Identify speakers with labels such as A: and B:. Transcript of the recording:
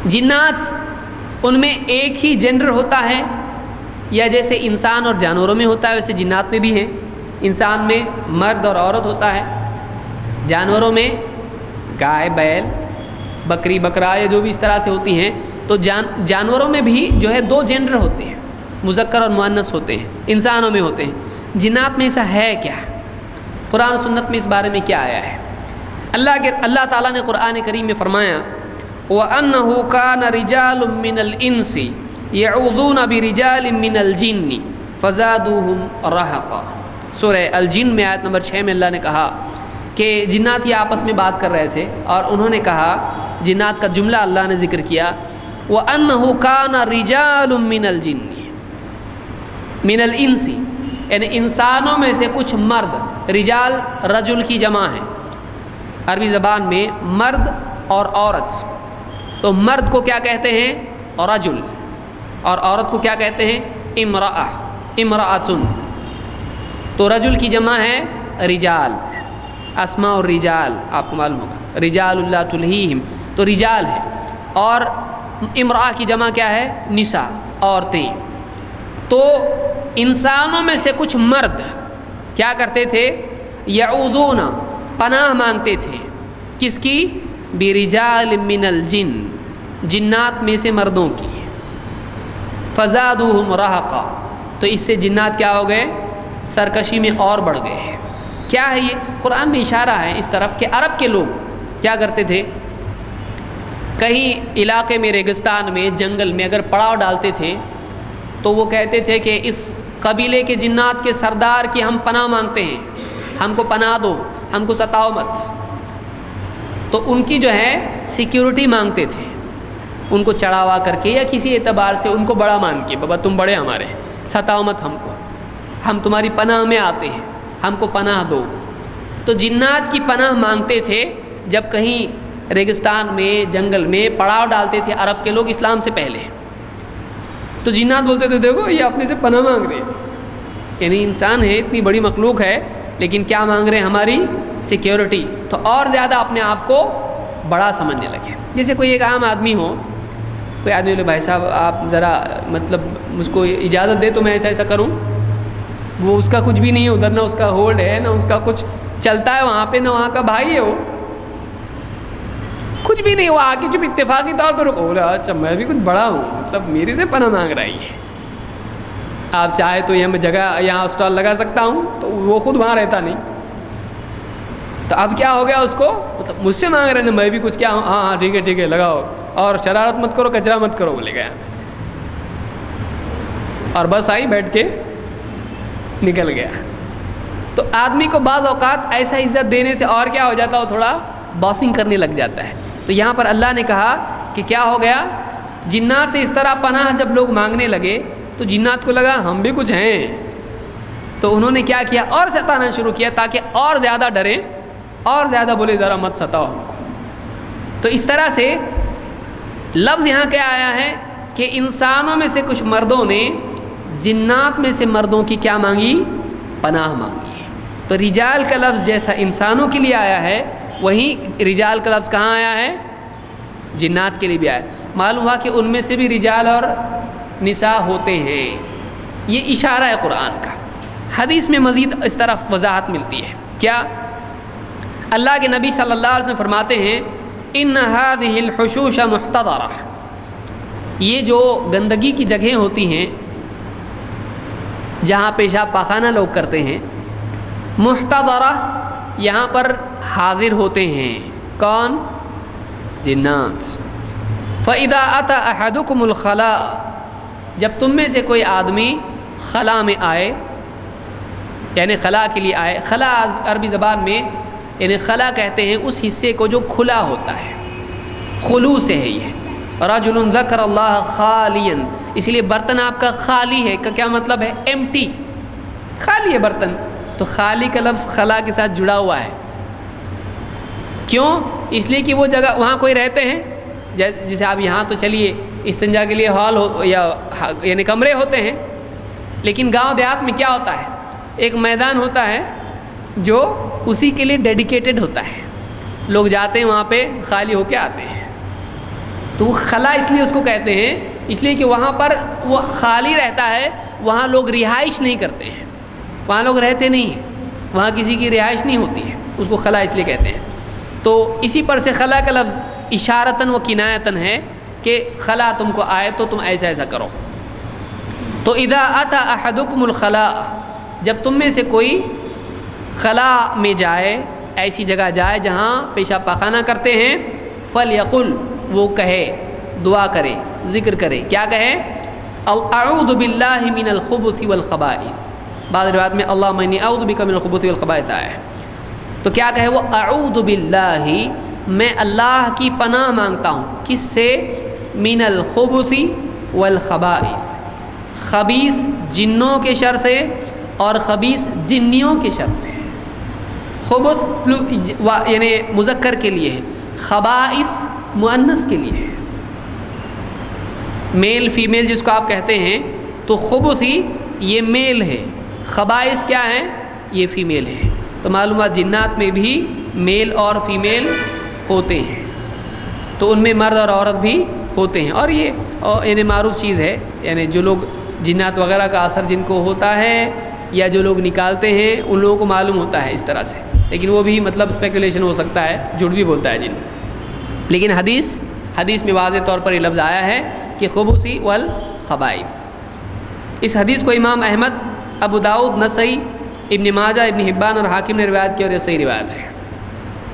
A: جنات ان میں ایک ہی جنڈر ہوتا ہے یا جیسے انسان اور جانوروں میں ہوتا ہے ویسے جنات میں بھی ہیں؟ انسان میں مرد اور عورت ہوتا ہے، جانوروں میں گائے بیل بکری بکرا یا جو بھی اس طرح سے ہوتی ہیں، تو جانوروں میں بھی جو ہے دو جنڈر ہوتے ہیں، مذکر اور مؤنث ہوتے ہیں، انسانوں میں ہوتے ہیں۔ جنات میں ایسا ہے کیا؟ قرآن و سنت میں اس بارے میں کیا آیا ہے؟ اللہ تعالیٰ نے قرآن کریم میں فرمایا وَأَنَّهُ كَانَ رِجَالٌ مِّنَ الْإِنسِ يَعُوذُونَ بِرِجَالٍ مِّنَ الْجِنِّ فَزَادُوهُمْ رَهَقًا۔ سورہ الجن میں آیت نمبر 6 میں اللہ نے کہا کہ جنات یہ آپس میں بات کر رہے تھے اور انہوں نے کہا، جنات کا جملہ اللہ نے ذکر کیا وَأَنَّهُ كَانَ رِجَالٌ مِّنَ الْجِنِّ مِّنَ الْإِنسِ، یعنی انسانوں میں سے کچھ مرد، رجال رجل کی جمع ہے عربی زبان میں، مرد اور عورت، تو مرد کو کیا کہتے ہیں؟ رجل، اور عورت کو کیا کہتے ہیں؟ امرأہ، امرأۃن، تو رجل کی جمع ہے رجال، اسماء الرجال آپ کو معلوم ہوگا، رجال اللہ تلہیہم، تو رجال ہے، اور امرأہ کی جمع کیا ہے؟ نساء، عورتیں۔ تو انسانوں میں سے کچھ مرد کیا کرتے تھے؟ یعوذون، پناہ مانگتے تھے، کس کی؟ برجال من الجن، جنات میں سے مردوں کی، فزادوہم رہقا، تو اس سے جنات کیا ہو گئے؟ سرکشی میں اور بڑھ گئے ہیں۔ کیا ہے یہ؟ قرآن میں اشارہ ہے اس طرف کہ عرب کے لوگ کیا کرتے تھے، کہیں علاقے میں ریگستان میں جنگل میں اگر پڑاؤ ڈالتے تھے تو وہ کہتے تھے کہ اس قبیلے کے جنات کے سردار کی ہم پناہ مانگتے ہیں، ہم کو پناہ دو، ہم کو ستاؤ مت، تو ان کی جو ہے سیکیورٹی مانگتے تھے، ان کو چڑھاوا کر کے یا کسی اعتبار سے ان کو بڑا مان کے، بابا تم بڑے ہمارے، ستاؤ مت ہم کو، ہم تمہاری پناہ میں آتے ہیں، ہم کو پناہ دو۔ تو جنات کی پناہ مانگتے تھے جب کہیں ریگستان میں جنگل میں پڑاؤ ڈالتے تھے عرب کے لوگ اسلام سے پہلے، تو جنات بولتے تھے دیکھو یہ اپنے سے پناہ مانگ رہے ہیں، یعنی انسان ہے، اتنی بڑی مخلوق ہے، لیکن کیا مانگ رہے ہیں؟ ہماری سیکیورٹی، تو اور زیادہ اپنے آپ کو بڑا سمجھنے لگے۔ جیسے کوئی ایک عام آدمی ہو، کوئی آدمی بولے بھائی صاحب آپ ذرا مطلب مجھ کو اجازت دے تو میں ایسا ایسا کروں، وہ اس کا کچھ بھی نہیں ہے ادھر، نہ اس کا ہولڈ ہے، نہ اس کا کچھ چلتا ہے وہاں پہ، نہ وہاں کا بھائی ہے، وہ کچھ بھی نہیں، وہ آ کے چپ اتفاقی طور پر رہا، اچھا میں بھی کچھ بڑا ہوں، مطلب میرے سے پناہ مانگ رہا ہے، آپ چاہے تو یہ میں جگہ یہاں اسٹال لگا سکتا ہوں، تو وہ خود وہاں رہتا نہیں، تو اب کیا ہو گیا اس کو، مطلب مجھ سے مانگ رہے ہیں میں بھی کچھ کیا ہوں، ہاں ہاں ٹھیک ہے لگاؤ، اور شرارت مت کرو، کچرا مت کرو، بولے گیا، اور بس آئی بیٹھ کے نکل گیا۔ تو آدمی کو بعض اوقات ایسا عزت دینے سے اور کیا ہو جاتا ہے، وہ تھوڑا باسنگ کرنے لگ جاتا ہے۔ تو یہاں پر اللہ نے کہا کہ کیا ہو گیا، جنات سے اس طرح پناہ جب لوگ مانگنے لگے تو جنات کو لگا ہم بھی کچھ ہیں، تو انہوں نے کیا کیا، اور ستانا شروع کیا تاکہ اور زیادہ ڈریں، اور زیادہ بولے ذرا مت ستاؤ ہم کو۔ تو اس طرح سے لفظ یہاں کیا آیا ہے کہ انسانوں میں سے کچھ مردوں نے جنات میں سے مردوں کی کیا مانگی؟ پناہ مانگی۔ تو رجال کا لفظ جیسا انسانوں کے لیے آیا ہے، وہیں رجال کا لفظ کہاں آیا ہے؟ جنات کے لیے بھی آیا ہے۔ معلوم ہوا کہ ان میں سے بھی رجال اور نساء ہوتے ہیں، یہ اشارہ ہے قرآن کا۔ حدیث میں مزید اس طرف وضاحت ملتی ہے، کیا؟ اللہ کے نبی صلی اللہ علیہ وسلم فرماتے ہیں ان هذه الحشوش محتضرہ، یہ جو گندگی کی جگہیں ہوتی ہیں جہاں پیشاب پاخانہ لوگ کرتے ہیں، محتضرہ یہاں پر حاضر ہوتے ہیں، کون؟ جنات۔ فَإِذَا أَتَى أَحَدُكُمُ الْخَلَاءَ، جب تم میں سے کوئی آدمی خلا میں آئے، یعنی خلا کے لیے آئے، خلا عربی زبان میں یعنی خلا کہتے ہیں اس حصے کو جو کھلا ہوتا ہے، خلو سے ہے یہ۔ رجل ذکر اللہ خالیا، اس لیے برتن آپ کا خالی ہے کا کیا مطلب ہے؟ ایمٹی، خالی ہے برتن، تو خالی کا لفظ خلا کے ساتھ جڑا ہوا ہے۔ کیوں؟ اس لیے کہ وہ جگہ وہاں کوئی رہتے ہیں، جیسے آپ یہاں تو چلیے استنجا کے لیے ہال ہو یا یعنی کمرے ہوتے ہیں، لیکن گاؤں دیہات میں کیا ہوتا ہے، ایک میدان ہوتا ہے جو اسی کے لیے ڈیڈیکیٹڈ ہوتا ہے، لوگ جاتے ہیں وہاں پہ خالی ہو کے آتے ہیں۔ تو وہ خلا اس لیے اس کو کہتے ہیں، اس لیے کہ وہاں پر وہ خالی رہتا ہے، وہاں لوگ رہائش نہیں کرتے ہیں، وہاں لوگ رہتے نہیں ہیں، وہاں کسی کی رہائش نہیں ہوتی ہے، اس کو خلا اس لیے کہتے ہیں۔ تو اسی پر سے خلا کا لفظ اشارتاً و کنایتاً ہے کہ خلا تم کو آئے تو تم ایسا ایسا کرو۔ تو اذا اتی احدکم الخلاء، جب تم میں سے کوئی خلا میں جائے، ایسی جگہ جائے جہاں پیشاب پاخانہ کرتے ہیں، فلیقل، وہ کہے، دعا کرے، ذکر کرے، کیا کہے؟ اعوذ باللہ من الخبث والخبائث، بعض روایات میں اللہم انی اعوذ بک من الخبث والخبائث آیا ہے۔ تو کیا کہے وہ؟ اعوذ باللہ، میں اللہ کی پناہ مانگتا ہوں، کس سے؟ من الخبث والخبائث، خبیث جنوں کے شر سے اور خبیث جنیوں کے شر سے۔ خبث یعنی مذکر کے لیے ہے، خبائث مؤنث کے لیے ہے، میل فیمیل جس کو آپ کہتے ہیں، تو خبث ہی یہ میل ہے، خبائث کیا ہے؟ یہ فیمیل ہے۔ تو معلومات جنات میں بھی میل اور فیمیل ہوتے ہیں، تو ان میں مرد اور عورت بھی ہوتے ہیں، اور یہ یعنی معروف چیز ہے، یعنی جو لوگ جنات وغیرہ کا اثر جن کو ہوتا ہے یا جو لوگ نکالتے ہیں ان لوگوں کو معلوم ہوتا ہے اس طرح سے، لیکن وہ بھی مطلب اسپیکولیشن ہو سکتا ہے، جھوٹ بھی بولتا ہے جن، لیکن حدیث میں واضح طور پر یہ لفظ آیا ہے کہ خبث والخبائث۔ اس حدیث کو امام احمد، ابو داؤد، نسائی، ابن ماجہ، ابن حبان اور حاکم نے روایت کی، اور یہ صحیح روایت ہے۔